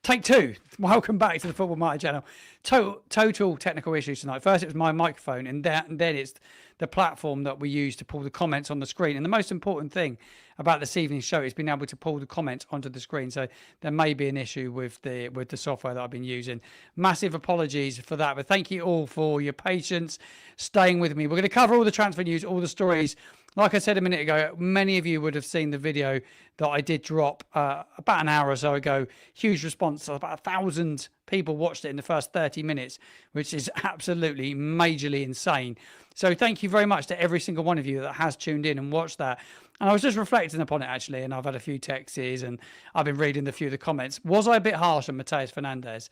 Take two. Welcome back to the Football Market channel. Total technical issues tonight. First, it was my microphone, and then it's the platform that we use to pull the comments on the screen. And the most important thing about this evening's show is being able to pull the comments onto the screen. So there may be an issue with the software that I've been using. Massive apologies for that, but thank you all for your patience, staying with me. We're going to cover all the transfer news, all the stories. Like I said a minute ago, many of you would have seen the video that I did drop about an hour or so ago. Huge response. About 1,000 people watched it in the first 30 minutes, which is absolutely majorly insane. So thank you very much to every single one of you that has tuned in and watched that. And I was just reflecting upon it, actually, and I've had a few texts and I've been reading a few of the comments. Was I a bit harsh on Mateus Fernandes?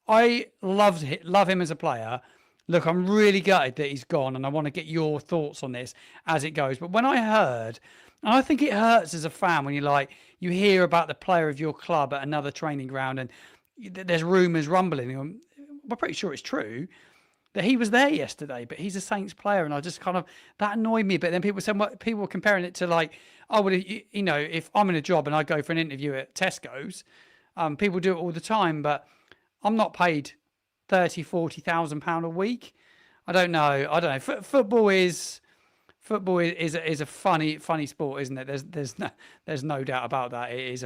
I love him as a player. Look, I'm really gutted that he's gone, and I want to get your thoughts on this as it goes. But when I heard, and I think it hurts as a fan when you hear about the player of your club at another training ground, and there's rumours rumbling. We're pretty sure it's true that he was there yesterday, but he's a Saints player, and I just that annoyed me. But then people said, people were comparing it to oh, well, if I'm in a job and I go for an interview at Tesco's, people do it all the time, but I'm not paid 30,000, 40,000 pound a week. I don't know. Football is a funny sport, isn't it? There's no doubt about that. It's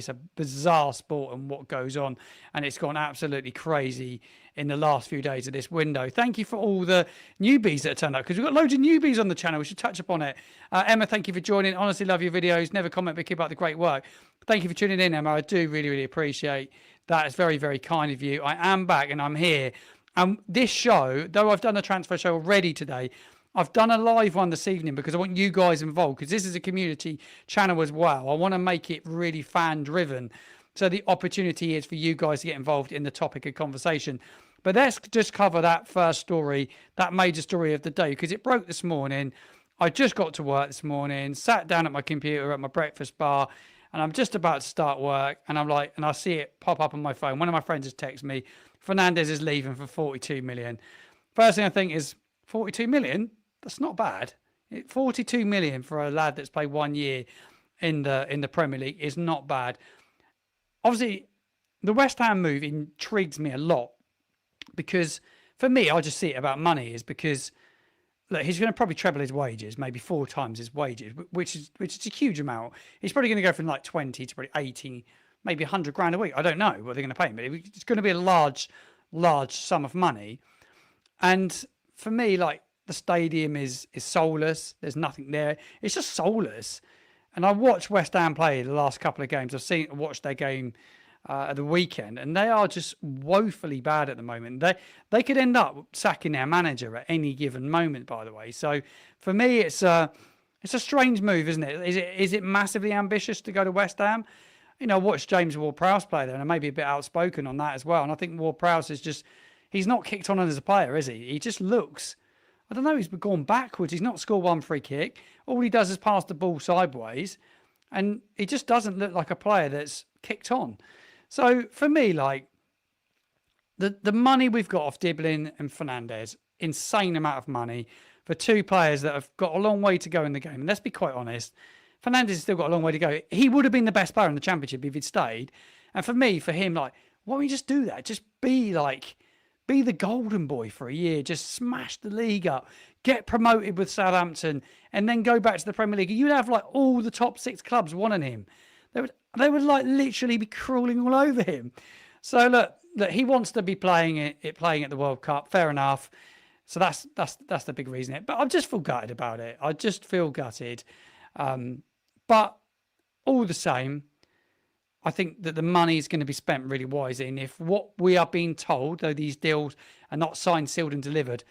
a bizarre sport, and what goes on, and it's gone absolutely crazy in the last few days of this window. Thank you for all the newbies that turned up, because we've got loads of newbies on the channel. We should touch upon it. Emma, thank you for joining. Honestly, love your videos. Never comment, but keep up the great work. Thank you for tuning in, Emma. I do really appreciate that. It's very, very kind of you. I am back and I'm here. This show, though I've done a transfer show already today, I've done a live one this evening because I want you guys involved, because this is a community channel as well. I want to make it really fan driven. So the opportunity is for you guys to get involved in the topic of conversation. But let's just cover that first story, that major story of the day, because it broke this morning. I just got to work this morning, sat down at my computer at my breakfast bar, and I'm just about to start work, and and I see it pop up on my phone. One of my friends has texted me, Fernandes is leaving for 42 million. First thing I think is, 42 million? That's not bad. 42 million for a lad that's played 1 year in the Premier League is not bad. Obviously, the West Ham move intrigues me a lot, because for me, I just see it about money, is because look, he's going to probably treble his wages, maybe 4 times his wages, which is a huge amount. He's probably going to go from 20 to probably 80, maybe 100 grand a week. I don't know what they're going to pay him, but it's going to be a large sum of money. And for me, the stadium is soulless. There's nothing there. It's just soulless. And I watched West Ham play the last couple of games. Watched their game at the weekend, and they are just woefully bad at the moment. They could end up sacking their manager at any given moment, by the way. So for me, it's a strange move, isn't it? Is it massively ambitious to go to West Ham? I watched James Ward-Prowse play there, and I may be a bit outspoken on that as well. And I think Ward-Prowse he's not kicked on as a player, is he? He just looks, I don't know, he's gone backwards. He's not scored one free kick. All he does is pass the ball sideways, and he just doesn't look like a player that's kicked on. So for me, the money we've got off Diblin and Fernandes, insane amount of money for 2 players that have got a long way to go in the game. And let's be quite honest, Fernandes has still got a long way to go. He would have been the best player in the Championship if he'd stayed. And for him, why don't we just do that? Just be the golden boy for a year. Just smash the league up, get promoted with Southampton, and then go back to the Premier League. You'd have all the top 6 clubs wanting him. They would literally be crawling all over him. So look, he wants to be playing at the World Cup. Fair enough. So that's the big reason. But I just feel gutted about it. I just feel gutted. But all the same, I think that the money is going to be spent really wisely. And if what we are being told, though these deals are not signed, sealed and delivered,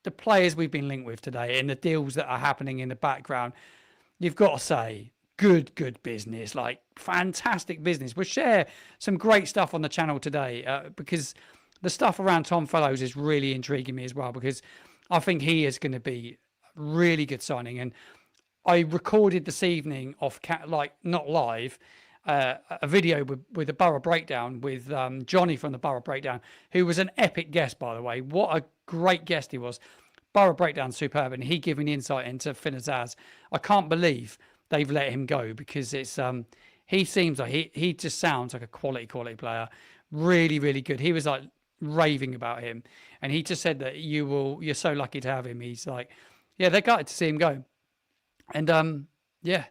the players we've been linked with today and the deals that are happening in the background, you've got to say, good business, fantastic business. We'll share some great stuff on the channel today, because the stuff around Tom Fellows is really intriguing me as well, because I think he is going to be a really good signing. And I recorded this evening not live, a video with a Borough Breakdown with Johnny from the Borough Breakdown, who was an epic guest, by the way. What a great guest he was. Borough Breakdown, superb, and he giving insight into Fernandes. I can't believe they've let him go, because he seems like he just sounds like a quality player. Really, really good. He was like raving about him, and he just said that you're so lucky to have him. He's like, yeah, they're gutted to see him go, and yeah,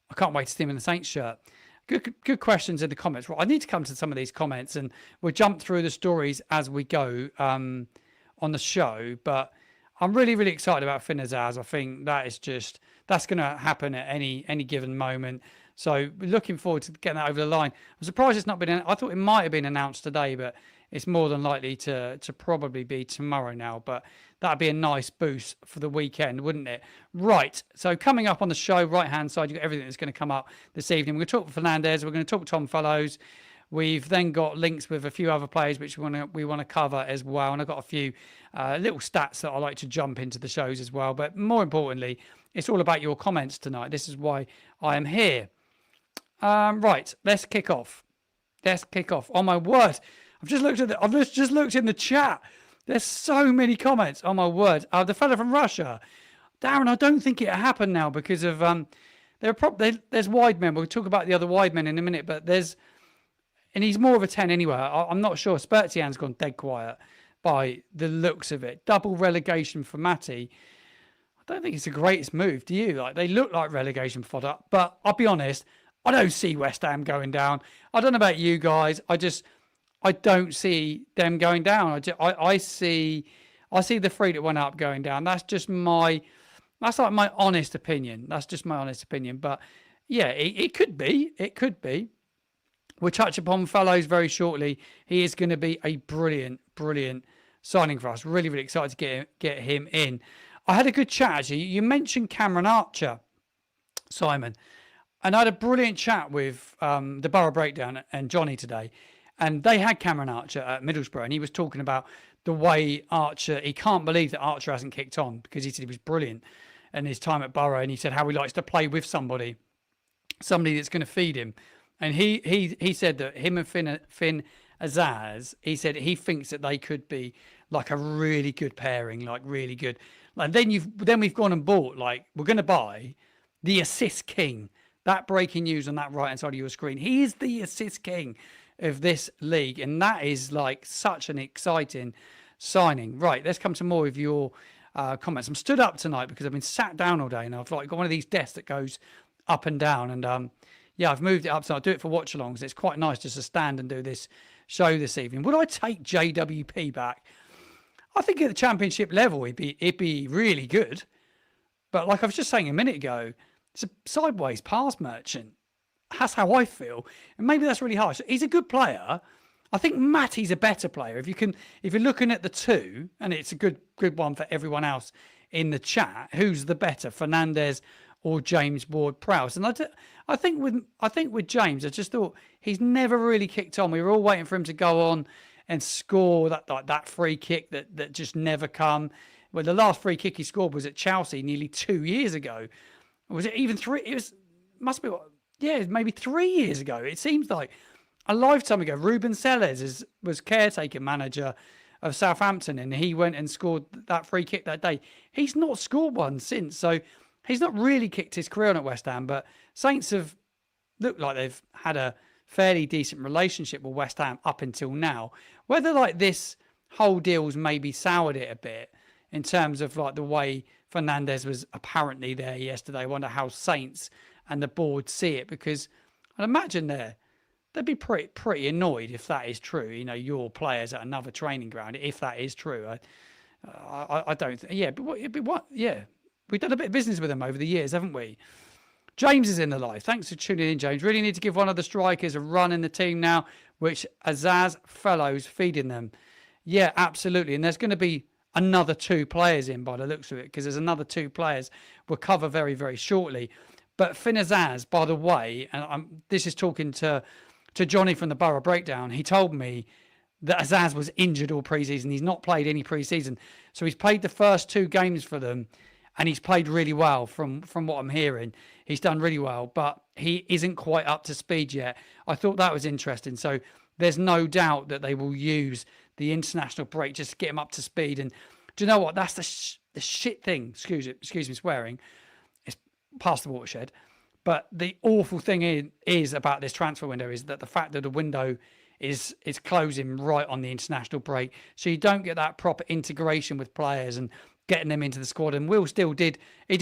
I can't wait to see him in the Saints shirt. Good questions in the comments. Well, I need to come to some of these comments, and we'll jump through the stories as we go on the show. But I'm really, really excited about Finn Azaz. I think that's going to happen at any given moment. So looking forward to getting that over the line. I'm surprised it's not been. I thought it might have been announced today, but it's more than likely to probably be tomorrow now. But that'd be a nice boost for the weekend, wouldn't it? Right. So coming up on the show, right hand side, you've got everything that's going to come up this evening. We're going to talk Fernandes. We're going to talk Tom Fellows. We've then got links with a few other players which we want to cover as well, and I've got a few little stats that I like to jump into the shows as well. But more importantly, it's all about your comments tonight. This is why I am here. Right, let's kick off. Oh my word! I've just looked in the chat. There's so many comments. Oh my word! The fella from Russia, Darren. I don't think it happened now because of there's wide men. We'll talk about the other wide men in a minute, but and he's more of a 10 anyway. I'm not sure. Spertian's gone dead quiet by the looks of it. Double relegation for Matty. I don't think it's the greatest move, do you? Like, they look like relegation fodder, but I'll be honest, I don't see West Ham going down. I don't know about you guys. I don't see them going down. I see the three that went up going down. That's like my honest opinion. That's just my honest opinion. But yeah, it could be. It could be. We'll touch upon Fellows very shortly. He is going to be a brilliant signing for us. Really, really excited to get him in. I had a good chat, actually. You mentioned Cameron Archer, Simon. And I had a brilliant chat with the Borough Breakdown and Johnny today. And they had Cameron Archer at Middlesbrough. And he was talking about the way Archer, he can't believe that Archer hasn't kicked on because he said he was brilliant in his time at Borough. And he said how he likes to play with somebody that's going to feed him. And he said that him and Finn Azaz, he said he thinks that they could be like a really good pairing, like really good. Like then we've gone and bought, like, we're going to buy the assist king. That breaking news on that right hand side of your screen. He is the assist king of this league, and that is like such an exciting signing. Right, let's come to more of your comments. I'm stood up tonight because I've been sat down all day, and I've like got one of these desks that goes up and down, and yeah, I've moved it up, so I do it for watch-alongs. It's quite nice just to stand and do this show this evening. Would I take JWP back? I think at the championship level, it'd be really good. But like I was just saying a minute ago, it's a sideways pass merchant. That's how I feel. And maybe that's really harsh. He's a good player. I think Matty's a better player. If you're looking at the two, and it's a good one for everyone else in the chat, who's the better, Fernandes or James Ward-Prowse? And I think with James, I just thought he's never really kicked on. We were all waiting for him to go on and score that free kick that just never come. Well, the last free kick he scored was at Chelsea nearly 2 years ago. Was it even three? Must be maybe 3 years ago. It seems like a lifetime ago. Ruben Sellers was caretaker manager of Southampton, and he went and scored that free kick that day. He's not scored one since, so he's not really kicked his career on at West Ham. But Saints have looked like they've had a fairly decent relationship with West Ham up until now. Whether like this whole deal's maybe soured it a bit in terms of like the way Fernandes was apparently there yesterday. I wonder how Saints and the board see it, because I'd imagine they'd be pretty annoyed if that is true. You know, your players at another training ground, if that is true. I don't think. Yeah, but what? Yeah, we've done a bit of business with them over the years, haven't we? James is in the live. Thanks for tuning in, James. Really need to give one of the strikers a run in the team now, which Azaz Fellows feeding them. Yeah, absolutely. And there's going to be another two players in by the looks of it, because there's another two players we'll cover very, very shortly. But Finn Azaz, by the way, and this is talking to Johnny from the Borough Breakdown, he told me that Azaz was injured all pre-season. He's not played any pre-season. So he's played the first two games for them, and he's played really well from what I'm hearing. He's done really well, but he isn't quite up to speed yet. I thought that was interesting. So there's no doubt that they will use the international break just to get him up to speed. And do you know what? That's the shit thing. Excuse me swearing. It's past the watershed. But the awful thing is about this transfer window is that the fact that the window is closing right on the international break, so you don't get that proper integration with players and getting them into the squad. And Will Steele did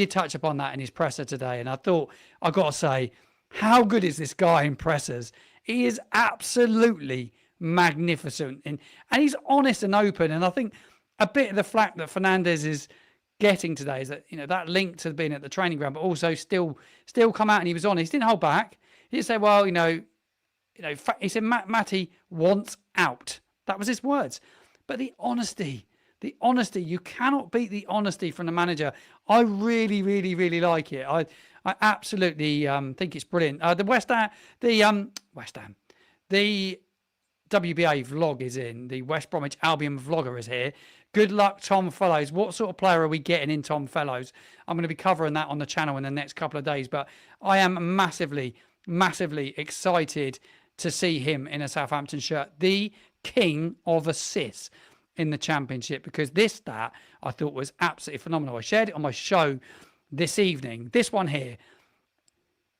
touch upon that in his presser today, and I thought, I got to say, how good is this guy in pressers? He is absolutely magnificent, and he's honest and open. And I think a bit of the flack that Fernandes is getting today is that, that link to being at the training ground, but also still come out and he was honest. He didn't hold back. He didn't say, well, he said Matty wants out. That was his words. But the honesty, you cannot beat the honesty from the manager. I really, really, really like it. I absolutely think it's brilliant. The WBA vlog is in. The West Bromwich Albion vlogger is here. Good luck, Tom Fellows. What sort of player are we getting in Tom Fellows? I'm going to be covering that on the channel in the next couple of days, but I am massively, massively excited to see him in a Southampton shirt. The king of assists in the Championship, because this stat I thought was absolutely phenomenal. I shared it on my show this evening. This one here.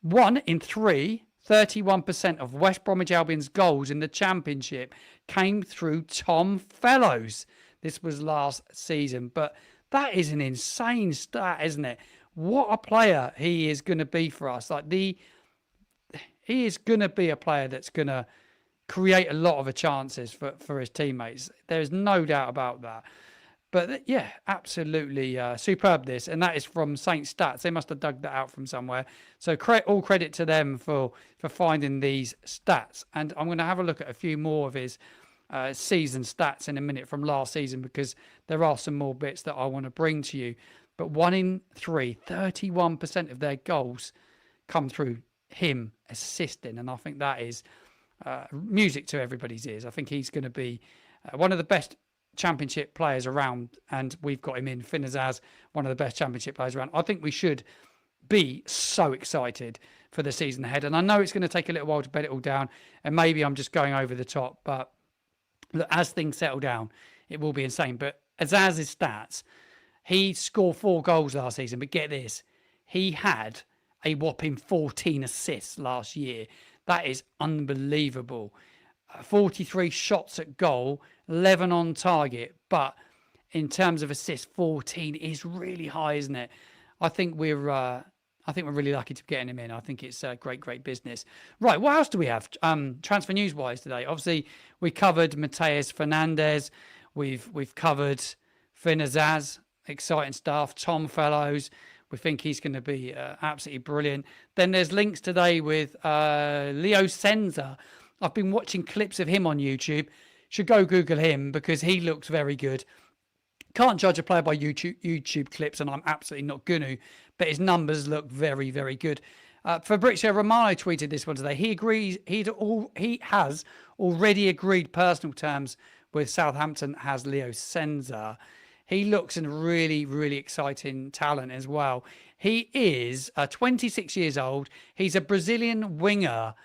1 in 3, 31% of West Bromwich Albion's goals in the Championship came through Tom Fellows. This was last season, but that is an insane stat, isn't it? What a player he is going to be for us. He is going to be a player that's going to create a lot of chances for his teammates. There's no doubt about that. But yeah, absolutely superb this. And that is from Saint Stats. They must have dug that out from somewhere. So all credit to them for finding these stats. And I'm going to have a look at a few more of his season stats in a minute from last season, because there are some more bits that I want to bring to you. But 1 in 3, 31% of their goals come through him assisting. And I think that is music to everybody's ears. I think he's going to be one of the best Championship players around, and we've got him in Fernandes, one of the best Championship players around. I think we should be so excited for the season ahead. And I know it's going to take a little while to bed it all down, and maybe I'm just going over the top, but look, as things settle down, it will be insane. But Azaz's stats, he scored 4 goals last season, but get this, he had a whopping 14 assists last year. That is unbelievable. 43 shots at goal, 11 on target, but in terms of assists, 14 is really high, isn't it? I think we're really lucky to be getting him in. I think it's great business. Right, what else do we have transfer news wise today? Obviously, we covered Mateus Fernandes. We've covered Fernandes, exciting stuff. Tom Fellows, we think he's going to be absolutely brilliant. Then there's links today with Leo Senza. I've been watching clips of him on YouTube. Should go Google him because he looks very good. Can't judge a player by YouTube clips, and I'm absolutely not going to, but his numbers look very, very good. Fabrizio Romano tweeted this one today. He agrees. He has already agreed personal terms with Southampton, has Leo Senza. He looks a really, really exciting talent as well. He is 26 years old. He's a Brazilian winger.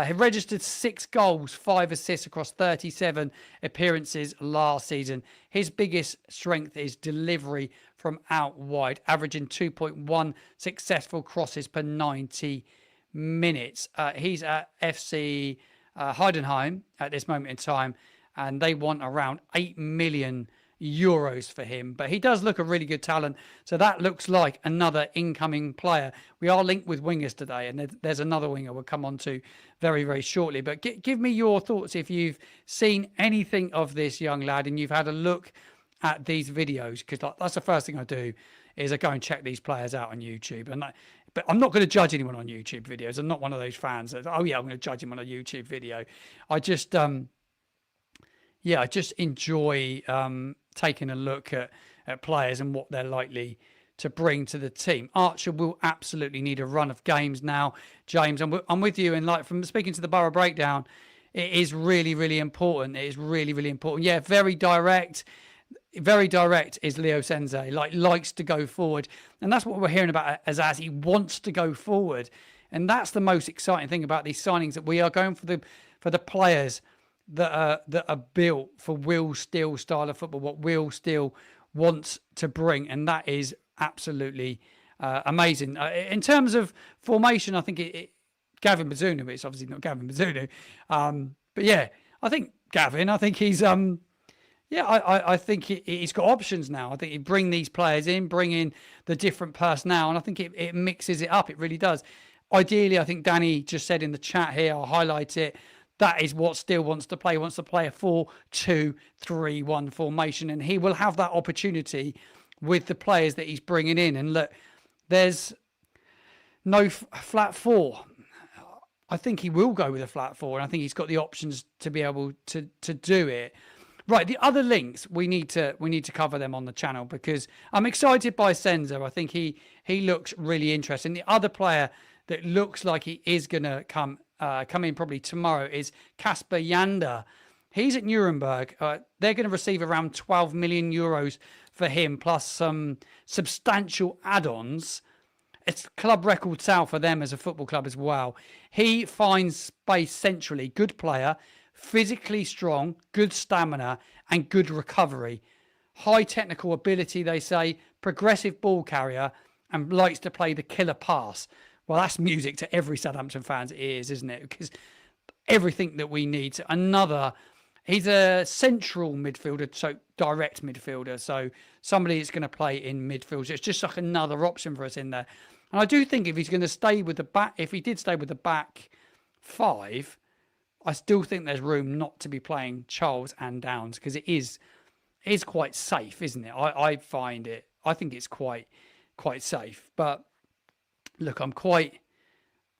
He registered 6 goals, 5 assists across 37 appearances last season. His biggest strength is delivery from out wide, averaging 2.1 successful crosses per 90 minutes. He's at FC Heidenheim at this moment in time, and they want around 8 million euros for him, but he does look a really good talent. So that looks like another incoming player. We are linked with wingers today, and there's another winger we'll come on to very, very shortly. But give me your thoughts if you've seen anything of this young lad and you've had a look at these videos, because that's the first thing I do is I go and check these players out on YouTube. But I'm not going to judge anyone on YouTube videos. I'm not one of those fans that, oh yeah, I'm going to judge him on a YouTube video. I just I just enjoy taking a look at players and what they're likely to bring to the team. Archer will absolutely need a run of games now, James. I'm with you. And like from speaking to the Borough Breakdown, it is really, really important. It is really, really important. Yeah, very direct. Very direct is Leo Senza. Likes to go forward. And that's what we're hearing about Azaz. He wants to go forward. And that's the most exciting thing about these signings, that we are going for the players that are built for Will Steele style of football, what Will Steele wants to bring, and that is absolutely amazing. In terms of formation, I think Gavin Bazunu, it's obviously not Gavin Bazunu. But yeah, I think Gavin, I think he's, yeah, I think he's got options now. I think you bring these players in, bring in the different personnel, and I think it mixes it up. It really does. Ideally, I think Danny just said in the chat here, I'll highlight it, that is what Steele wants to play. He wants to play a 4-2-3-1 formation, and he will have that opportunity with the players that he's bringing in. And look, there's no flat four. I think he will go with a flat four, and I think he's got the options to be able to do it. Right, the other links we need to cover them on the channel because I'm excited by Senzo. I think he looks really interesting. The other player that looks like he is going to come in probably tomorrow is Kasper Yander. He's at Nuremberg. They're going to receive around 12 million euros for him, plus some substantial add-ons. It's club record sale for them as a football club as well. He finds space centrally. Good player, physically strong, good stamina, and good recovery. High technical ability, they say, progressive ball carrier, and likes to play the killer pass. Well, that's music to every Southampton fan's ears, isn't it? Because everything that we need. He's a central midfielder, so direct midfielder. So somebody that's going to play in midfield. So it's just like another option for us in there. And I do think if he's going to stay with the back, if he did stay with the back five, I still think there's room not to be playing Charles and Downs because it is quite safe, isn't it? I find it. I think it's quite safe. But look, I'm quite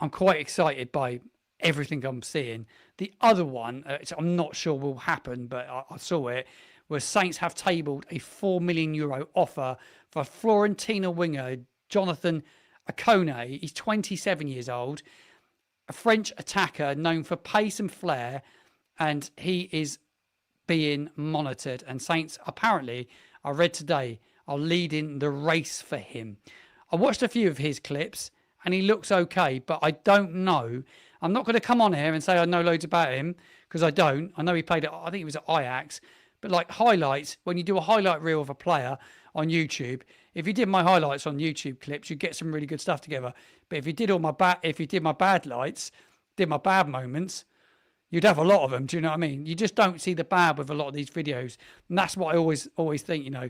excited by everything I'm seeing. The other one, I'm not sure will happen, but I saw it, was Saints have tabled a €4 million offer for Fiorentina winger Jonathan Akone. He's 27 years old, a French attacker known for pace and flair, and he is being monitored. And Saints, apparently, I read today, are leading the race for him. I watched a few of his clips, and he looks okay, but I don't know. I'm not going to come on here and say I know loads about him, because I don't. I know he played I think he was at Ajax. But like highlights, when you do a highlight reel of a player on YouTube, if you did my highlights on YouTube clips, you'd get some really good stuff together. But if you did my bad lights, did my bad moments, you'd have a lot of them. Do you know what I mean? You just don't see the bad with a lot of these videos. And that's what I always think, you know.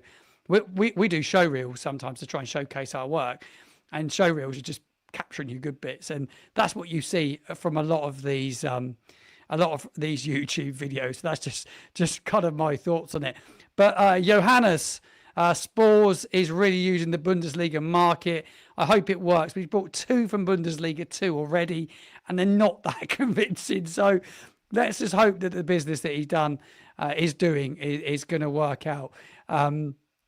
We do show reels sometimes to try and showcase our work. And show reels are just capturing you good bits. And that's what you see from a lot of these YouTube videos. So that's just kind of my thoughts on it. But Johannes Spors is really using the Bundesliga market. I hope it works. We've bought 2 from Bundesliga 2 already, and they're not that convincing. So let's just hope that the business that he's done is going to work out.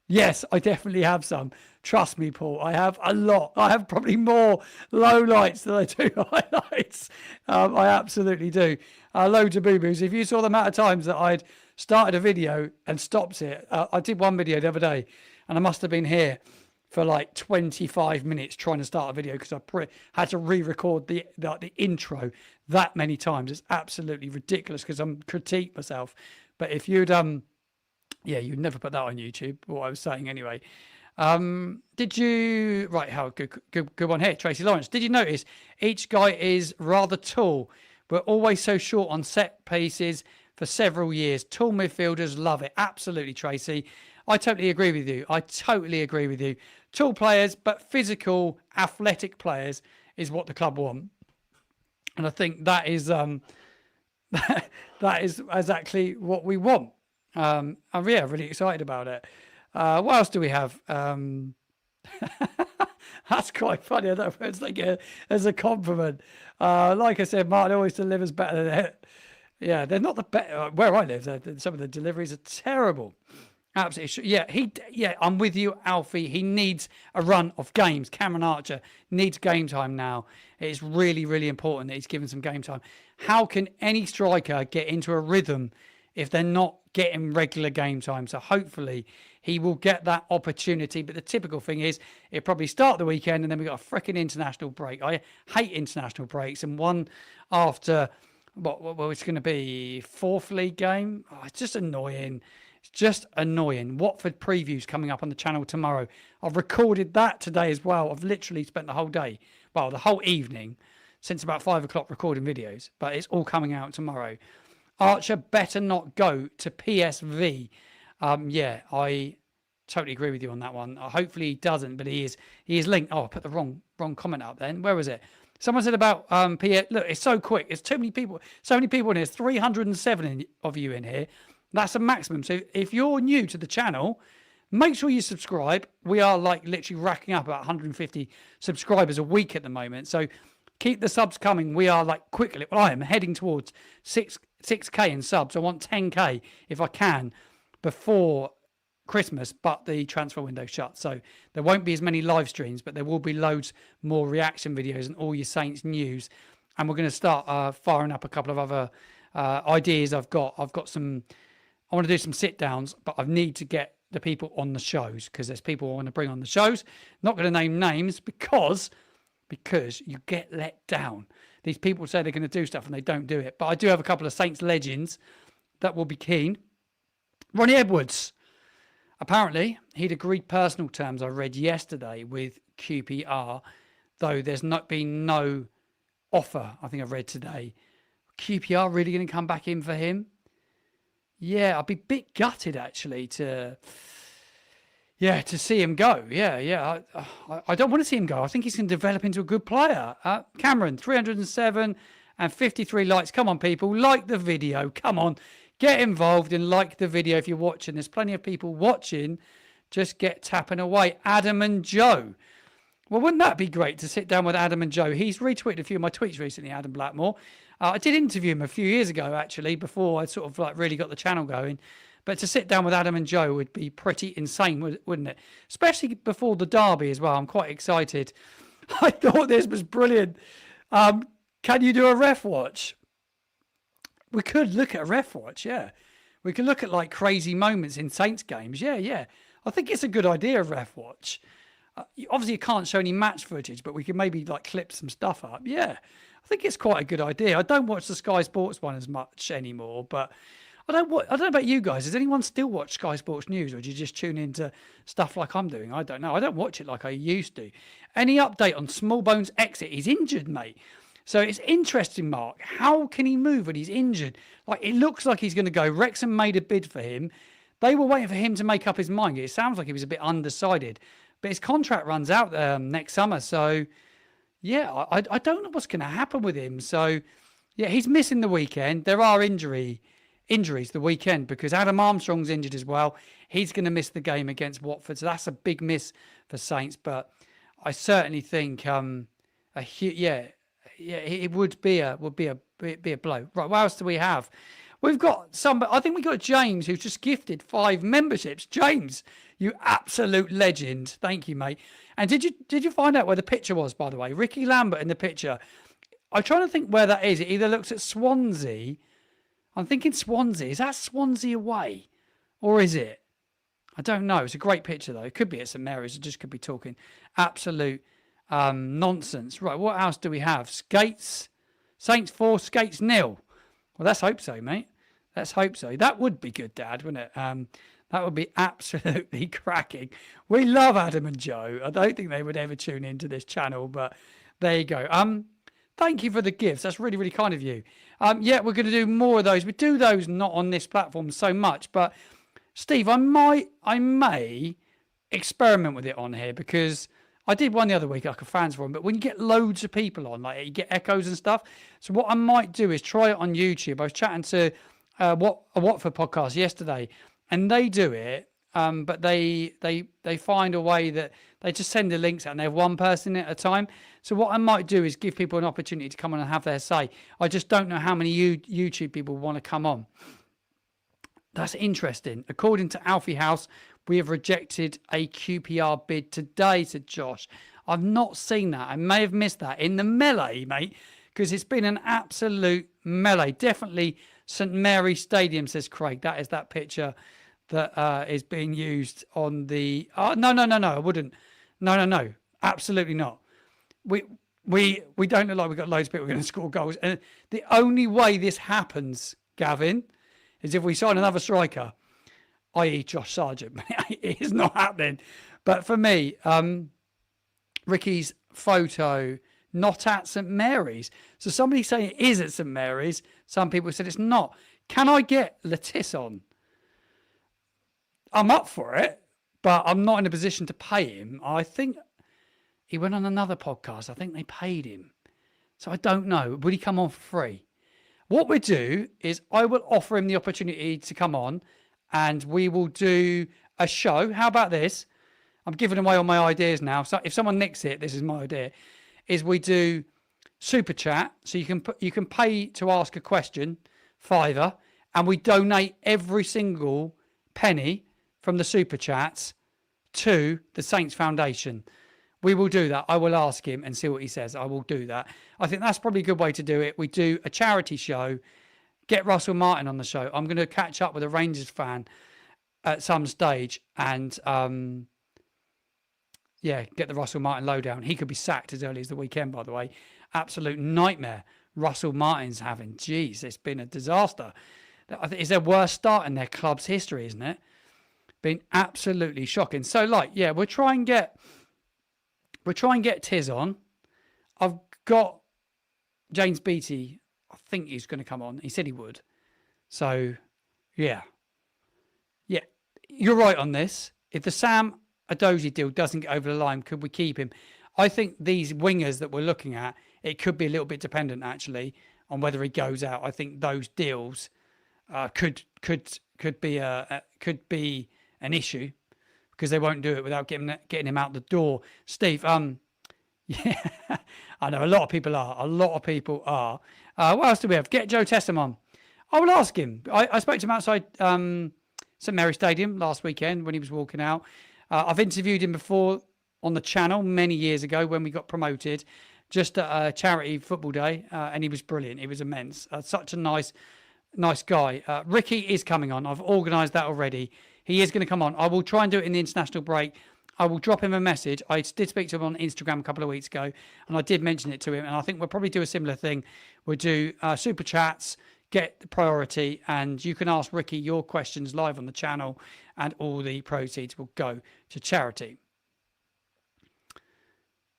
Yes, I definitely have some. Trust me, Paul. I have a lot. I have probably more lowlights than I do highlights. I absolutely do. Loads of boo-boos. If you saw the amount of times that I'd started a video and stopped it. I did one video the other day, and I must have been here for like 25 minutes trying to start a video because I had to re-record the intro that many times. It's absolutely ridiculous because I'm critique myself. But if you'd you'd never put that on YouTube, what I was saying anyway. Did you... Right, how good one here. Tracy Lawrence. Did you notice each guy is rather tall? We're always so short on set pieces for several years. Tall midfielders love it. Absolutely, Tracy. I totally agree with you. Tall players, but physical, athletic players is what the club want. And I think that is that is exactly what we want. I'm really excited about it. What else do we have? That's quite funny. I don't know if it's like as a compliment. Like I said, Martin always delivers better than it. Yeah, they're not the better. Where I live, some of the deliveries are terrible. Absolutely. Yeah, I'm with you, Alfie. He needs a run of games. Cameron Archer needs game time now. It's really, really important that he's given some game time. How can any striker get into a rhythm if they're not getting regular game time? So hopefully he will get that opportunity. But the typical thing is it'll probably start the weekend and then we've got a freaking international break. I hate international breaks. And one after, well, it's going to be 4th league game. Oh, it's just annoying. It's just annoying. Watford previews coming up on the channel tomorrow. I've recorded that today as well. I've literally spent the whole day, well, the whole evening, since about 5 o'clock recording videos, but it's all coming out tomorrow. Archer better not go to PSV. Yeah, I totally agree with you on that one. Hopefully he doesn't, but he is linked. Oh, I put the wrong comment up then. Where was it? Someone said about PS. Look, it's so quick. It's too many people. So many people in here. There's 307 of you in here. That's a maximum. So if you're new to the channel, make sure you subscribe. We are like literally racking up about 150 subscribers a week at the moment. So keep the subs coming. We are like quickly. Well, I am heading towards 6K in subs. I want 10K if I can before Christmas, but the transfer window shut, so there won't be as many live streams, but there will be loads more reaction videos and all your Saints news. And we're going to start firing up a couple of other ideas. I've got some. I want to do some sit downs, but I need to get the people on the shows because there's people I want to bring on the shows. Not going to name names because you get let down. These people say they're going to do stuff and they don't do it. But I do have a couple of Saints legends that will be keen. Ronnie Edwards. Apparently, he'd agreed personal terms, I read yesterday, with QPR, though there's not been no offer, I think I've read today. QPR really going to come back in for him? Yeah, I'd be a bit gutted, actually, to see him go. Yeah. I don't want to see him go. I think he's going to develop into a good player. Cameron, 307 and 53 likes. Come on, people, like the video. Come on. Get involved and like the video if you're watching. There's plenty of people watching. Just get tapping away. Adam and Joe. Well, wouldn't that be great to sit down with Adam and Joe? He's retweeted a few of my tweets recently, Adam Blackmore. I did interview him a few years ago, actually, before I sort of like really got the channel going. But to sit down with Adam and Joe would be pretty insane, wouldn't it? Especially before the derby as well. I'm quite excited. I thought this was brilliant. Can you do a ref watch? We could look at a ref watch, yeah. We could look at like crazy moments in Saints games, yeah. I think it's a good idea, a ref watch. Obviously, you can't show any match footage, but we could maybe like clip some stuff up. Yeah, I think it's quite a good idea. I don't watch the Sky Sports one as much anymore, but I don't know about you guys. Does anyone still watch Sky Sports News, or do you just tune into stuff like I'm doing? I don't know. I don't watch it like I used to. Any update on Smallbone's exit? He's injured, mate. So it's interesting, Mark. How can he move when he's injured? Like, it looks like he's going to go. Wrexham made a bid for him. They were waiting for him to make up his mind. It sounds like he was a bit undecided. But his contract runs out next summer. So, yeah, I don't know what's going to happen with him. So, yeah, he's missing the weekend. There are injuries the weekend because Adam Armstrong's injured as well. He's going to miss the game against Watford. So that's a big miss for Saints. But I certainly think, it would be a blow. Right, what else do we have? We've got I think we got James, who's just gifted 5 memberships. James, you absolute legend. Thank you, mate. And did you find out where the picture was, by the way? Ricky Lambert in the picture. I'm trying to think where that is. It either looks at Swansea. I'm thinking Swansea. Is that Swansea away? Or is it? I don't know. It's a great picture, though. It could be at St Mary's. I just could be talking absolute nonsense. Right, what else do we have? Skates. Saints 4, Skates 0. Well, let's hope so, mate. Let's hope so. That would be good, Dad, wouldn't it? That would be absolutely cracking. We love Adam and Joe. I don't think they would ever tune into this channel, but there you go. Thank you for the gifts. That's really, really kind of you. Yeah, we're going to do more of those. We do those not on this platform so much, but Steve, I may experiment with it on here because I did one the other week, like a fans forum, but when you get loads of people on, like you get echoes and stuff. So what I might do is try it on YouTube. I was chatting to a Watford podcast yesterday, and they do it, but they find a way that they just send the links out and they have one person at a time. So what I might do is give people an opportunity to come on and have their say. I just don't know how many YouTube people want to come on. That's interesting. According to Alfie House, we have rejected a QPR bid today, said Josh. I've not seen that. I may have missed that in the melee, mate, because it's been an absolute melee. Definitely St Mary's Stadium, says Craig. That is that picture that is being used on the... No, I wouldn't. No, absolutely not. We don't look like we've got loads of people going to score goals. And the only way this happens, Gavin, is if we sign another striker. i.e. Josh Sargent. It is not happening. But for me, Ricky's photo not at St Mary's. So somebody saying it is at St Mary's. Some people said it's not. Can I get Letice on? I'm up for it, but I'm not in a position to pay him. I think he went on another podcast. I think they paid him. So I don't know. Would he come on for free? What we do is I will offer him the opportunity to come on and we will do a show. How about this? I'm giving away all my ideas now. So if someone nicks it, this is my idea, is we do super chat. So you can pay to ask a question, £5, and we donate every single penny from the super chats to the Saints Foundation. We will do that. I will ask him and see what he says. I will do that. I think that's probably a good way to do it. We do a charity show, get Russell Martin on the show. I'm going to catch up with a Rangers fan at some stage and, get the Russell Martin lowdown. He could be sacked as early as the weekend, by the way. Absolute nightmare Russell Martin's having. Jeez, it's been a disaster. I think it's their worst start in their club's history, isn't it? Been absolutely shocking. So, we'll try and get Tiz on. I've got James Beattie. I think he's going to come on. He said he would. So, yeah. You're right on this. If the Sam Adozie deal doesn't get over the line, could we keep him? I think these wingers that we're looking at, it could be a little bit dependent actually on whether he goes out. I think those deals could be an issue because they won't do it without getting him out the door. Steve, yeah, I know a lot of people are. What else do we have? Get Joe Tessam on. I will ask him. I spoke to him outside St Mary's Stadium last weekend when he was walking out. I've interviewed him before on the channel many years ago when we got promoted, just at a charity football day, and he was brilliant. He was immense. Such a nice guy. Ricky is coming on. I've organised that already. He is going to come on. I will try and do it in the international break. I will drop him a message. I did speak to him on Instagram a couple of weeks ago, and I did mention it to him, and I think we'll probably do a similar thing. We'll do super chats, get the priority, and you can ask Ricky your questions live on the channel, and all the proceeds will go to charity.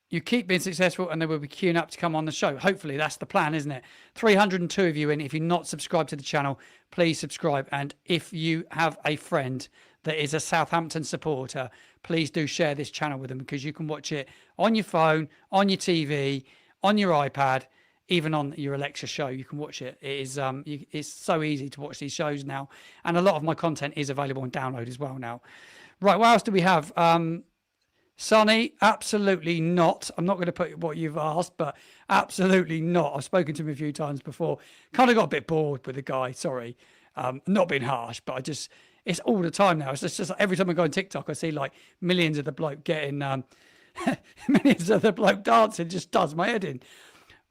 You keep being successful and they will be queuing up to come on the show. Hopefully that's the plan, isn't it? 302 of you in. If you're not subscribed to the channel, please subscribe. And if you have a friend that is a Southampton supporter, please do share this channel with them because you can watch it on your phone, on your TV, on your iPad, even on your Alexa show. You can watch it. It is it's so easy to watch these shows now. And a lot of my content is available on download as well now. Right, what else do we have? Sonny, absolutely not. I'm not going to put what you've asked, but absolutely not. I've spoken to him a few times before. Kind of got a bit bored with the guy. Sorry. Not being harsh, but it's all the time now. It's just like every time I go on TikTok, I see like millions of the bloke getting, millions of the bloke dancing. Just does my head in.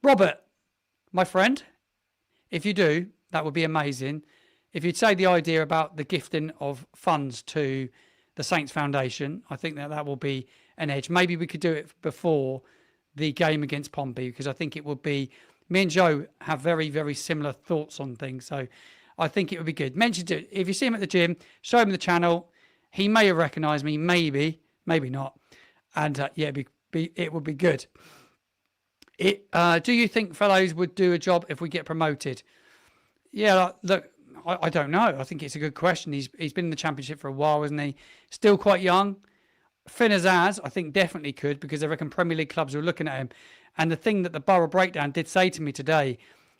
Robert, my friend, if you do, that would be amazing. If you'd say the idea about the gifting of funds to the Saints Foundation, I think that will be an edge. Maybe we could do it before the game against Pompey because I think it would be, me and Joe have very, very similar thoughts on things. So I think it would be good. Mention it. If you see him at the gym, show him the channel. He may have recognised me, maybe not. And it would be good. Do you think fellows would do a job if we get promoted? Yeah, look, I don't know. I think it's a good question. He's been in the Championship for a while, isn't he? Still quite young. Finn Azaz, I think definitely could because I reckon Premier League clubs are looking at him. And the thing that the Borough Breakdown did say to me today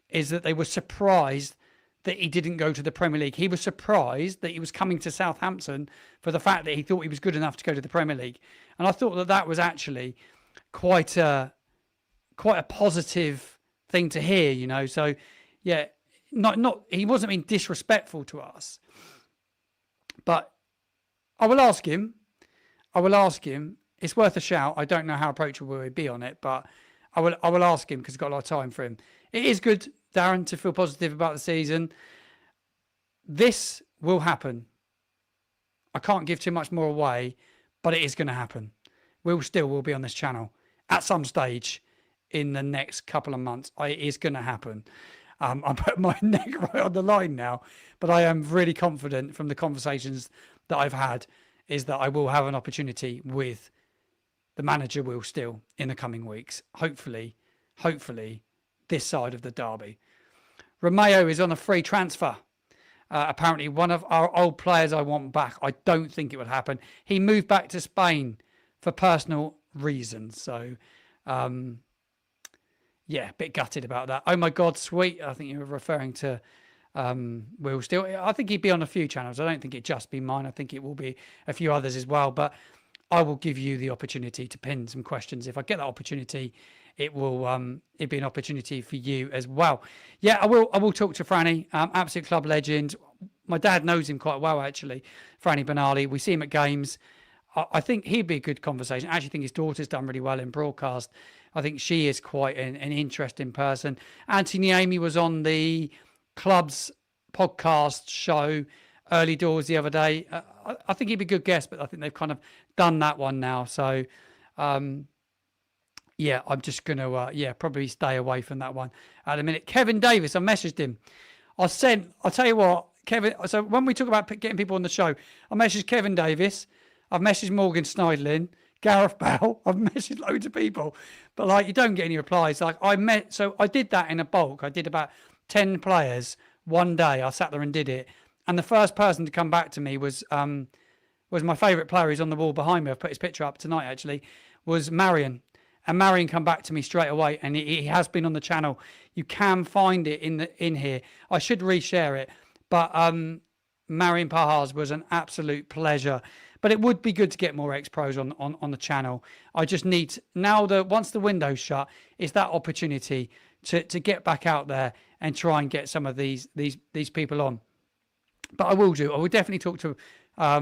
is that they were surprised that he didn't go to the Premier League. He was surprised that he was coming to Southampton for the fact that he thought he was good enough to go to the Premier League. And I thought that was actually quite a positive thing to hear, you know. So, yeah. Not he wasn't being disrespectful to us, but I will ask him. It's worth a shout. I don't know how approachable he'd be on it, but I will ask him because I've got a lot of time for him. It is good, Darren, to feel positive about the season. This will happen. I can't give too much more away, but it is going to happen. We'll be on this channel at some stage in the next couple of months. It is going to happen. I'm putting my neck right on the line now, but I am really confident from the conversations that I've had is that I will have an opportunity with the manager Will Still in the coming weeks. Hopefully this side of the derby. Romeo is on a free transfer. Apparently one of our old players I want back. I don't think it would happen. He moved back to Spain for personal reasons. So, yeah, a bit gutted about that. Oh my God, sweet. I think you were referring to Will Still. I think he'd be on a few channels. I don't think it'd just be mine. I think it will be a few others as well. But I will give you the opportunity to pin some questions. If I get that opportunity, it will it'd be an opportunity for you as well. Yeah, I will talk to Franny, absolute club legend. My dad knows him quite well, actually, Franny Benali. We see him at games. I think he'd be a good conversation. I actually think his daughter's done really well in broadcast. I think she is quite an interesting person. Anthony Amy was on the club's podcast show Early Doors the other day. I think he'd be a good guest, but I think they've kind of done that one now. So, yeah, I'm just going to, probably stay away from that one at the minute. Kevin Davis, I messaged him. I'll tell you what, Kevin, so when we talk about getting people on the show, I messaged Kevin Davis. I've messaged Morgan Schneidlin, Gareth Bell. I've messaged loads of people, but like, you don't get any replies. Like so I did that in a bulk. I did about 10 players one day. I sat there and did it. And the first person to come back to me was my favourite player. He's on the wall behind me. I've put his picture up tonight, actually, was Marion. And Marion come back to me straight away, and he has been on the channel. You can find it in here. I should reshare it, but Marion Pahars was an absolute pleasure. But it would be good to get more ex-pros on the channel. I just need now once the window's shut, it's that opportunity to get back out there and try and get some of these people on. But I will definitely talk to. I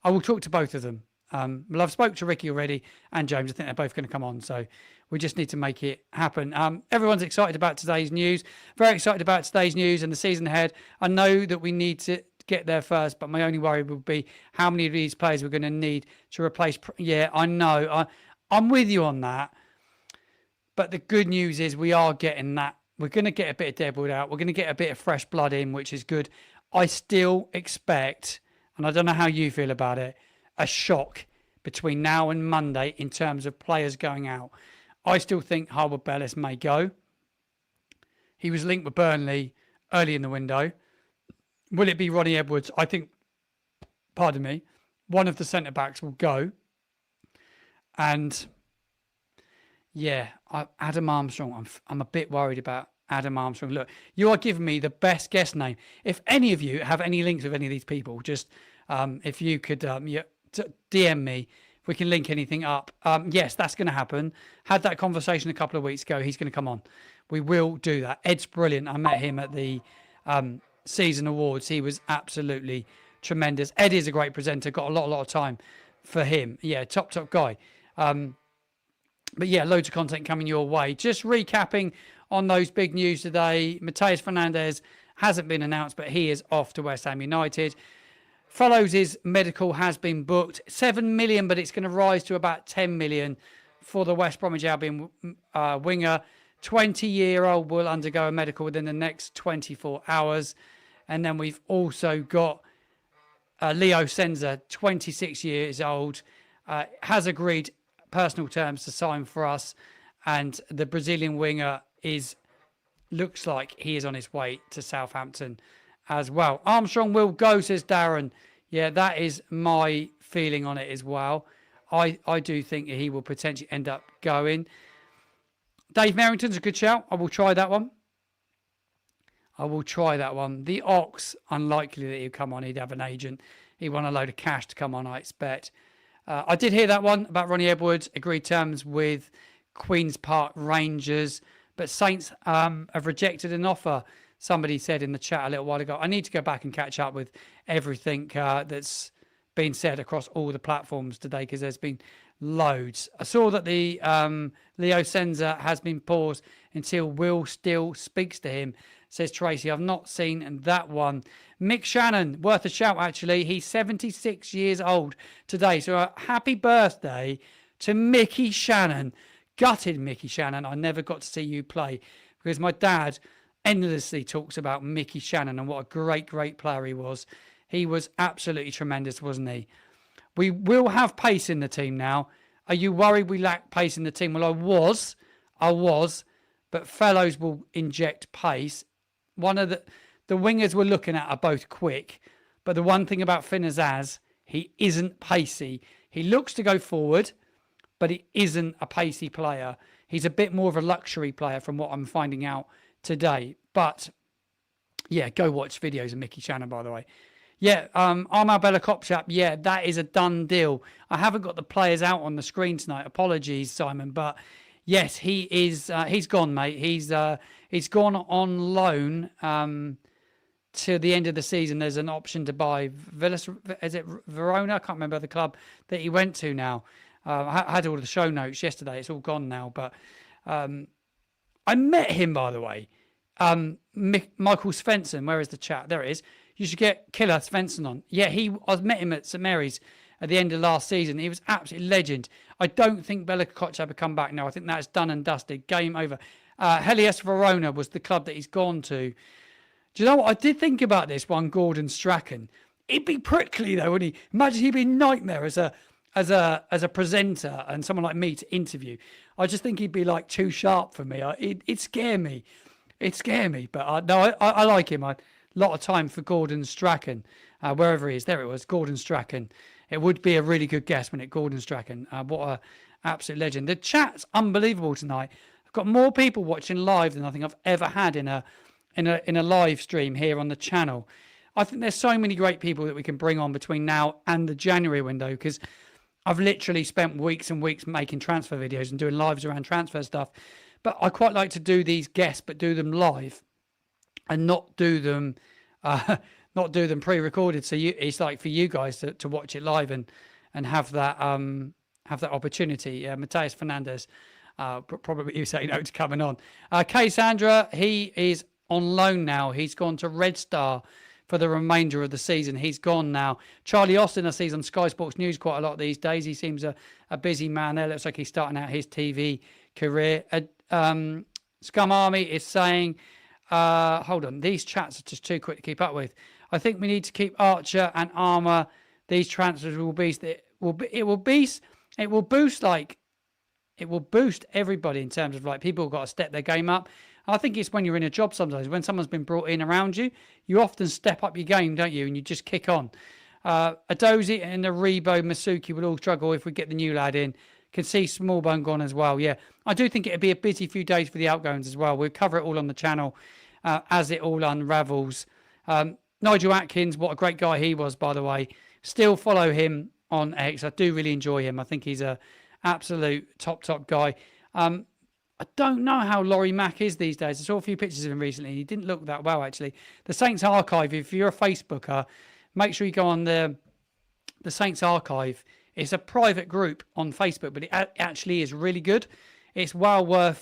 will talk to both of them. Well, I've spoke to Ricky already and James. I think they're both going to come on, so we just need to make it happen. Everyone's excited about today's news. Very excited about today's news and the season ahead. I know that we need to get there first, but my only worry would be how many of these players we're going to need to replace. Yeah, I know. I'm with you on that. But the good news is we are getting that. We're going to get a bit of deadwood out. We're going to get a bit of fresh blood in, which is good. I still expect, and I don't know how you feel about it, a shock between now and Monday in terms of players going out. I still think Harwood Bellis may go. He was linked with Burnley early in the window. Will it be Ronnie Edwards? I think, pardon me, one of the centre-backs will go. And, yeah, Adam Armstrong, I'm a bit worried about Adam Armstrong. Look, you are giving me the best guest name. If any of you have any links with any of these people, just if you could DM me, if we can link anything up. Yes, that's going to happen. Had that conversation a couple of weeks ago. He's going to come on. We will do that. Ed's brilliant. I met him at the season awards. He was absolutely tremendous. Ed is a great presenter. Got a lot of time for him. Yeah, top guy. But yeah, loads of content coming your way. Just recapping on those big news today. Mateus Fernandes hasn't been announced, but he is off to West Ham United. Fellows' medical has been booked. 7 million, but it's going to rise to about 10 million for the West Bromwich Albion winger. 20-year-old will undergo a medical within the next 24 hours. And then we've also got Leo Senza, 26 years old, has agreed personal terms to sign for us. And the Brazilian winger looks like he is on his way to Southampton as well. Armstrong will go, says Darren. Yeah, that is my feeling on it as well. I do think he will potentially end up going. Dave Merrington's a good shout. I will try that one. The Ox, unlikely that he'd come on. He'd have an agent. He'd want a load of cash to come on, I expect. I did hear that one about Ronnie Edwards. Agreed terms with Queen's Park Rangers. But Saints have rejected an offer. Somebody said in the chat a little while ago. I need to go back and catch up with everything that's been said across all the platforms today because there's been loads. I saw that the Leo Senza has been paused until Will Still speaks to him, says Tracy. I've not seen that one. Mick Shannon, worth a shout actually. He's 76 years old today. So happy birthday to Mickey Shannon. gutted, Mickey Shannon, I never got to see you play, because my dad endlessly talks about Mickey Shannon and what a great player he was. He was absolutely tremendous, wasn't he? We will have pace in the team now. Are you worried we lack pace in the team? Well, I was, but Fellows will inject pace. One of the wingers we're looking at are both quick, but the one thing about Finn Azaz, he isn't pacey. He looks to go forward, but he isn't a pacey player. He's a bit more of a luxury player from what I'm finding out today. But yeah, go watch videos of Mickey Shannon, by the way. Yeah, Armand Bella Kopchap, yeah, that is a done deal. I haven't got the players out on the screen tonight. Apologies, Simon, but yes, he is. He's gone, mate. He's gone on loan to the end of the season. There's an option to buy Villas. Is it Verona? I can't remember the club that he went to now. I had all the show notes yesterday. It's all gone now. But I met him, by the way. Michael Svensson. Where is the chat? There it is. You should get Killer Svensson on. Yeah, I met him at St Mary's at the end of last season. He was absolutely legend. I don't think Bella Koch will come back now. I think that's done and dusted. Game over. Helios Verona was the club that he's gone to. Do you know what? I did think about this one, Gordon Strachan. He'd be prickly though, wouldn't he? Imagine he'd be a nightmare as a presenter and someone like me to interview. I just think he'd be like too sharp for me. It'd scare me. It'd scare me. But no, I like him. A lot of time for Gordon Strachan, wherever he is. There it was, Gordon Strachan. It would be a really good guess, wouldn't it, Gordon Strachan? What a absolute legend. The chat's unbelievable tonight. I've got more people watching live than I think I've ever had in a live stream here on the channel. I think there's so many great people that we can bring on between now and the January window, because I've literally spent weeks and weeks making transfer videos and doing lives around transfer stuff. But I quite like to do these guests, but do them live and not do them pre-recorded. So it's like for you guys to watch it live and have that opportunity. Mateus Fernandes, probably you say no to coming on. Kay Sandra, he is on loan now. He's gone to Red Star for the remainder of the season. He's gone now. Charlie Austin, I see on Sky Sports News quite a lot these days. He seems a busy man there. Looks like he's starting out his TV career. Scum Army is saying, hold on, these chats are just too quick to keep up with. I think we need to keep Archer and Armour. These transfers will boost everybody in terms of like people have got to step their game up. I think it's when you're in a job sometimes, when someone's been brought in around you, you often step up your game, don't you? And you just kick on. Adozi and the Rebo Masuki will all struggle if we get the new lad in. Can see Smallbone gone as well. Yeah, I do think it'd be a busy few days for the outgoings as well. We'll cover it all on the channel as it all unravels. Nigel Atkins, what a great guy he was, by the way. Still follow him on X. I do really enjoy him. I think he's a absolute top guy. I don't know how Laurie Mack is these days. I saw a few pictures of him recently. He didn't look that well, actually. The Saints Archive, if you're a Facebooker, make sure you go on the Saints Archive. It's a private group on Facebook, but it actually is really good. It's well worth,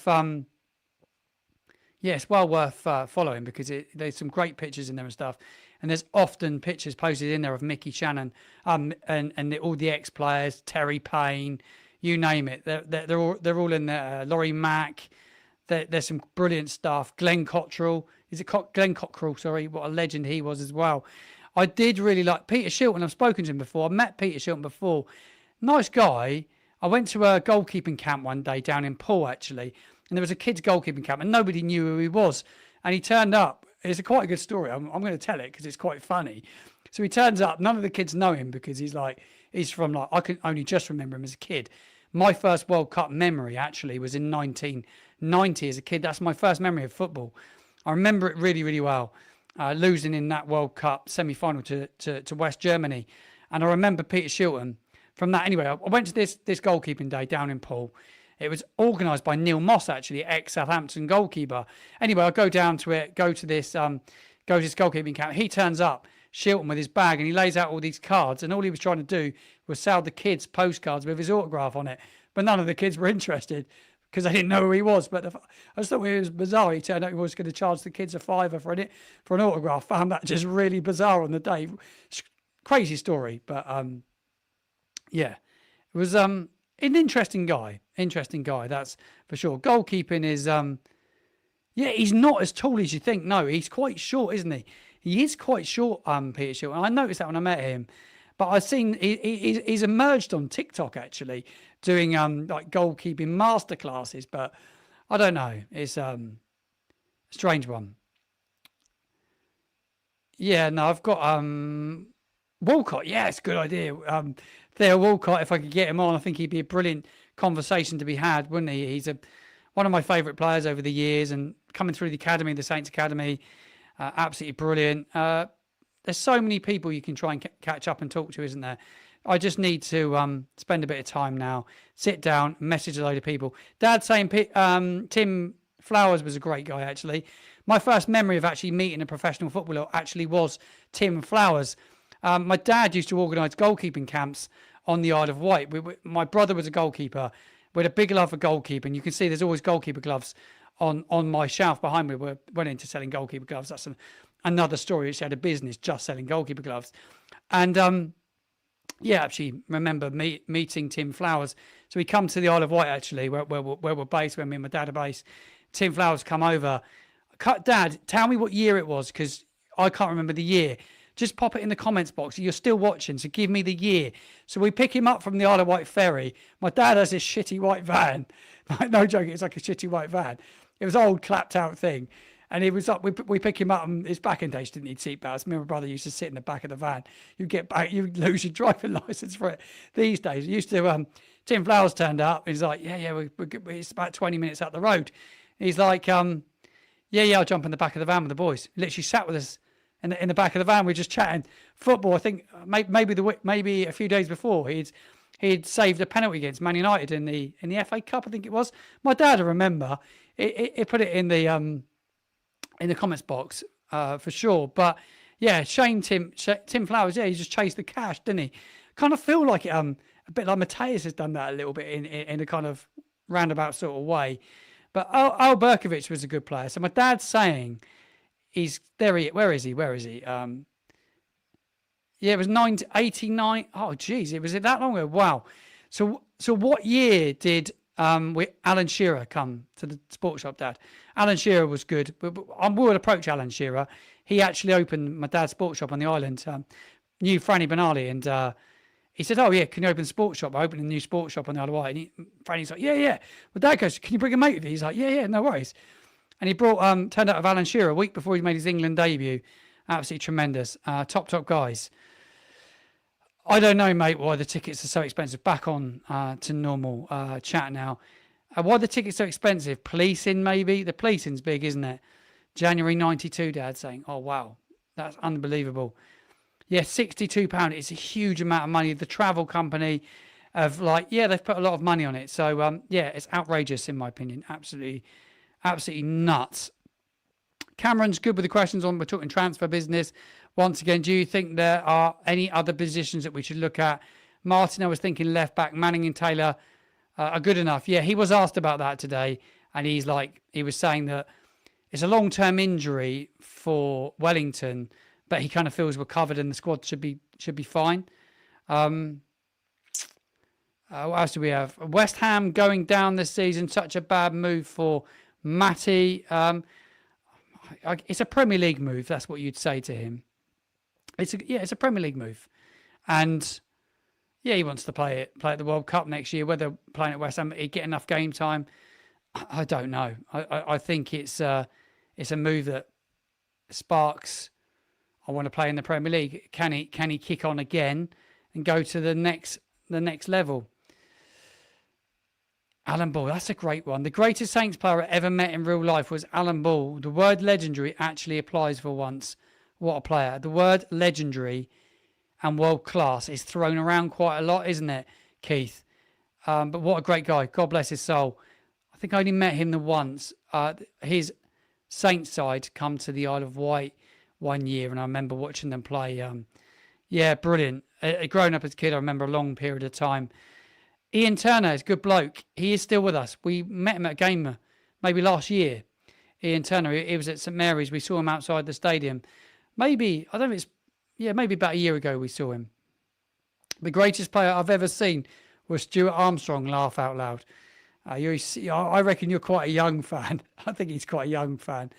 following, because there's some great pictures in there and stuff. And there's often pictures posted in there of Mickey Shannon and all the ex-players, Terry Payne, you name it. They're all in there. Laurie Mack. There's some brilliant stuff. Glenn Cockrell. Glenn Cockrell? Sorry, what a legend he was as well. I did really like Peter Shilton. I've spoken to him before. I met Peter Shilton before. Nice guy. I went to a goalkeeping camp one day down in Poole, actually, and there was a kids' goalkeeping camp, and nobody knew who he was. And he turned up. It's quite a good story. I'm going to tell it because it's quite funny. So he turns up. None of the kids know him because he's from like, I can only just remember him as a kid. My first World Cup memory actually was in 1990 as a kid. That's my first memory of football. I remember it really, really well. Losing in that World Cup semi-final to West Germany. And I remember Peter Shilton from that. Anyway, I went to this goalkeeping day down in Poole. It was organised by Neil Moss, actually, ex-Southampton goalkeeper. Anyway, I go down to it, go to this goalkeeping camp. He turns up, Shilton, with his bag, and he lays out all these cards. And all he was trying to do was sell the kids postcards with his autograph on it. But none of the kids were interested because they didn't know who he was. But I just thought it was bizarre. He turned out he was going to charge the kids a £5 for an autograph. Found that just really bizarre on the day. Crazy story. But, yeah, it was An interesting guy. That's for sure. Goalkeeping is yeah, he's not as tall as you think. No, he's quite short, isn't he? He is quite short, Peter Shilton. I noticed that when I met him. But I've seen he's emerged on TikTok actually, doing like goalkeeping masterclasses. But I don't know. It's a strange one. Yeah, no, I've got Walcott. Yeah, it's a good idea. Theo Walcott, if I could get him on, I think he'd be a brilliant conversation to be had, wouldn't he? He's one of my favourite players over the years, and coming through the academy, the Saints Academy, absolutely brilliant. There's so many people you can try and catch up and talk to, isn't there? I just need to spend a bit of time now, sit down, message a load of people. Dad saying Tim Flowers was a great guy, actually. My first memory of actually meeting a professional footballer actually was Tim Flowers. My dad used to organise goalkeeping camps on the Isle of Wight. My brother was a goalkeeper. We had a big love for goalkeeping. You can see there's always goalkeeper gloves on my shelf behind me. We went into selling goalkeeper gloves. That's another story. She had a business just selling goalkeeper gloves. And yeah, actually remember meeting Tim Flowers. So we come to the Isle of Wight, actually, where we're based, where me and my dad are based. Tim Flowers come over. Dad, tell me what year it was, because I can't remember the year. Just pop it in the comments box. You're still watching, so give me the year. So we pick him up from the Isle of Wight ferry. My dad has this shitty white van. No joke, it's like a shitty white van. It was an old clapped out thing. And he was up, we pick him up, and his back in days didn't need seatbelts. Me and my brother used to sit in the back of the van. You get back, you lose your driving license for it. These days, it used to, Tim Flowers turned up. He's like, yeah, it's about 20 minutes up the road. He's like, yeah, I'll jump in the back of the van with the boys. He literally sat with us in the back of the van. We were just chatting football. I think maybe a few days before he'd saved a penalty against Man United in the FA Cup. I think it was. My dad, I remember, it put it in the comments box for sure. But yeah, shame Tim Flowers. Yeah, he just chased the cash, didn't he? Kind of feel like it, a bit like Mateus has done that a little bit in a kind of roundabout sort of way. But Al Berkovic was a good player. So my dad's saying where is he? Yeah, it was 1989. Oh, geez, was it that long ago? Wow. So what year did Alan Shearer come to the sports shop, Dad? Alan Shearer was good. We would approach Alan Shearer. He actually opened my dad's sports shop on the island. Knew Franny Benali, and he said, "Oh yeah, can you open a sports shop? I opened a new sports shop on the Isle of Wight." And Franny's like, "Yeah." My dad goes, "Can you bring a mate with you?" He's like, "Yeah, no worries." And he turned out of Alan Shearer a week before he made his England debut. Absolutely tremendous. Top guys. I don't know, mate, why the tickets are so expensive. Back on to normal chat now. Why the tickets so expensive? Policing, maybe? The policing's big, isn't it? January 92, Dad saying, oh, wow. That's unbelievable. Yeah, £62. It's a huge amount of money. The travel company they've put a lot of money on it. So, yeah, it's outrageous in my opinion. Absolutely nuts. Cameron's good with the questions we're talking transfer business. Once again, do you think there are any other positions that we should look at? Martin, I was thinking left back, Manning and Taylor are good enough. Yeah, he was asked about that today, and he was saying that it's a long-term injury for Wellington, but he kind of feels we're covered and the squad should be fine. What else do we have? West Ham going down this season, such a bad move for Matty. It's a Premier League move. That's what you'd say to him. It's a Premier League move, and yeah, he wants to play at the World Cup next year. Whether playing at West Ham, he'd get enough game time, I don't know. I think it's a move that sparks. I want to play in the Premier League. Can he kick on again and go to the next level? Alan Ball, that's a great one. The greatest Saints player I ever met in real life was Alan Ball. The word legendary actually applies for once. What a player. The word legendary and world class is thrown around quite a lot, isn't it, Keith? But what a great guy. God bless his soul. I think I only met him the once. His Saints side come to the Isle of Wight one year, and I remember watching them play. Yeah, brilliant. Growing up as a kid, I remember a long period of time. Ian Turner is a good bloke. He is still with us. We met him at a game maybe last year. Ian Turner, he was at St Mary's. We saw him outside the stadium. Maybe about a year ago we saw him. The greatest player I've ever seen Will Stuart Armstrong laugh out loud? I reckon you're quite a young fan. I think he's quite a young fan.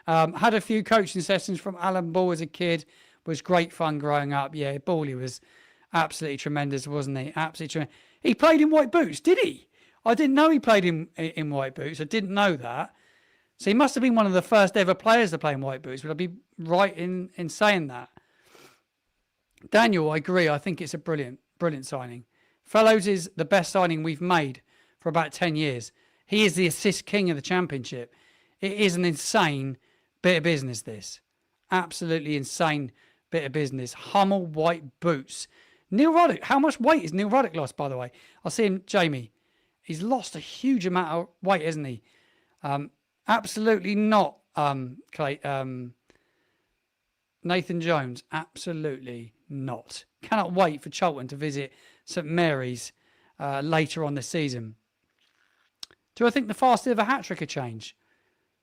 Had a few coaching sessions from Alan Ball as a kid. Was great fun growing up. Yeah, Bally was absolutely tremendous, wasn't he? Absolutely tremendous. He played in white boots, did he? I didn't know he played in white boots. I didn't know that. So he must have been one of the first ever players to play in white boots. Would I be right in saying that? Daniel, I agree. I think it's a brilliant signing. Fellows is the best signing we've made for about 10 years. He is the assist king of the Championship. It is an insane bit of business, this. Absolutely insane bit of business. Hummel white boots. Neil Ruddock. How much weight has Neil Ruddock lost, by the way? I'll see him, Jamie. He's lost a huge amount of weight, hasn't he? Absolutely not, Nathan Jones. Absolutely not. Cannot wait for Charlton to visit St Mary's later on this season. Do I think the fastest ever hat-trick a change?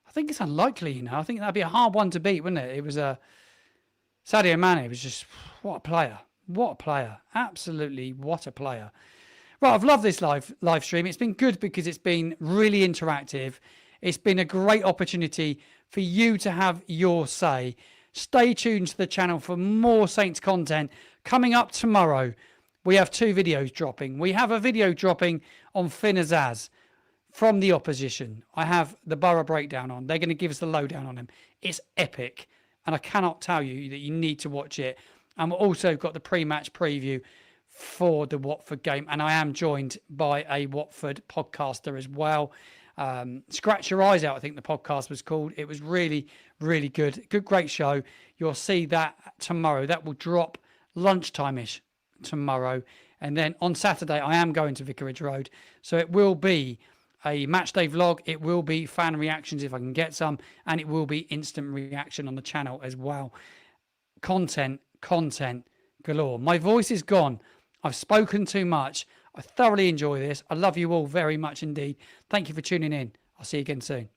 I think it's unlikely, you know. I think that'd be a hard one to beat, wouldn't it? It was Sadio Mane was just, what a player. What a player. Absolutely, what a player. Right, I've loved this live stream. It's been good because it's been really interactive. It's been a great opportunity for you to have your say. Stay tuned to the channel for more Saints content. Coming up tomorrow, we have 2 videos dropping. We have a video dropping on Finn Azaz from the opposition. I have the Borough breakdown on. They're going to give us the lowdown on him. It's epic, and I cannot tell you that you need to watch it. And we've also got the pre-match preview for the Watford game, and I am joined by a Watford podcaster as well. Scratch Your Eyes Out, I think the podcast was called. It was really, really good. Great show. You'll see that tomorrow. That will drop lunchtime-ish tomorrow. And then on Saturday, I am going to Vicarage Road. So it will be a match day vlog. It will be fan reactions if I can get some. And it will be instant reaction on the channel as well. Content galore. My voice is gone. I've spoken too much. I thoroughly enjoy this. I love you all very much indeed. Thank you for tuning in. I'll see you again soon.